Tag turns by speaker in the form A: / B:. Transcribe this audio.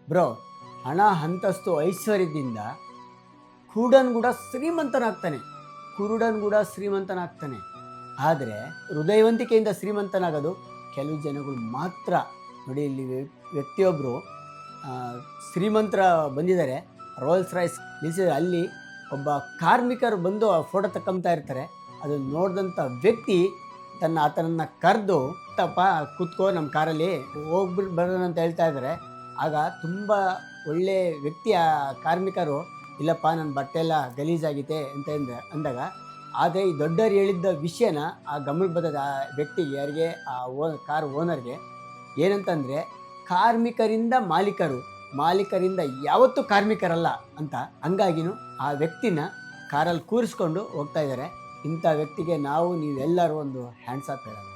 A: Bro, ಹಣ ಅಂತಸ್ತು ಐಶ್ವರ್ಯದಿಂದ ಕುರುಡನ್ ಕೂಡ ಶ್ರೀಮಂತನಾಗ್ತಾನೆ, ಕುರುಡನ್ ಕೂಡ ಶ್ರೀಮಂತನಾಗ್ತಾನೆ. ಆದರೆ ಹೃದಯವಂತಿಕೆಯಿಂದ ಶ್ರೀಮಂತನಾಗೋದು ಕೆಲವು ಜನಗಳು ಮಾತ್ರ. ನೋಡಿ, ಇಲ್ಲಿ ವ್ಯಕ್ತಿಯೊಬ್ಬರು ಶ್ರೀಮಂತರ ಬಂದಿದ್ದಾರೆ, ರೋಲ್ಸ್ ರಾಯ್ಸ್ ನಿಲ್ಲಿಸಿದ್ದಾರೆ. ಅಲ್ಲಿ ಒಬ್ಬ ಕಾರ್ಮಿಕರು ಬಂದು ಆ ಫೋಟೋ ತಕ್ಕೊಂತಾ ಇರ್ತಾರೆ. ಅದನ್ನು ನೋಡಿದಂಥ ವ್ಯಕ್ತಿ ಆತನನ್ನು ಕರೆದು, ತಪ್ಪ ಕೂತ್ಕೋ ನಮ್ಮ ಕಾರಲ್ಲಿ ಹೋಗ್ಬಿಟ್ಟು ಬರೋಣ ಅಂತ ಹೇಳ್ತಾ ಇದ್ದಾರೆ. ಆಗ ತುಂಬ ಒಳ್ಳೆ ವ್ಯಕ್ತಿಯ ಕಾರ್ಮಿಕರು, ಇಲ್ಲಪ್ಪ ನನ್ನ ಬಟ್ಟೆ ಎಲ್ಲ ಗಲೀಜಾಗಿದೆ ಅಂತ ಅಂದಾಗ, ಆದರೆ ಈ ದೊಡ್ಡವ್ರು ಹೇಳಿದ್ದ ವಿಷಯನ ಆ ಗಮನಕ್ಕೆ ಬಂದದ ಆ ವ್ಯಕ್ತಿಗೆ, ಯಾರಿಗೆ ಆ ಕಾರ್ ಓನರ್ಗೆ, ಏನಂತಂದರೆ ಕಾರ್ಮಿಕರಿಂದ ಮಾಲೀಕರು, ಮಾಲೀಕರಿಂದ ಯಾವತ್ತೂ ಕಾರ್ಮಿಕರಲ್ಲ ಅಂತ. ಹಂಗಾಗಿನೂ ಆ ವ್ಯಕ್ತಿನ ಕಾರಲ್ಲಿ ಕೂರಿಸ್ಕೊಂಡು ಹೋಗ್ತಾ ಇದ್ದಾರೆ. ಇಂಥ ವ್ಯಕ್ತಿಗೆ ನೀವೆಲ್ಲರೂ ಒಂದು ಹ್ಯಾಂಡ್ಸ್ ಆಫ್ ಹೇಳೋಣ.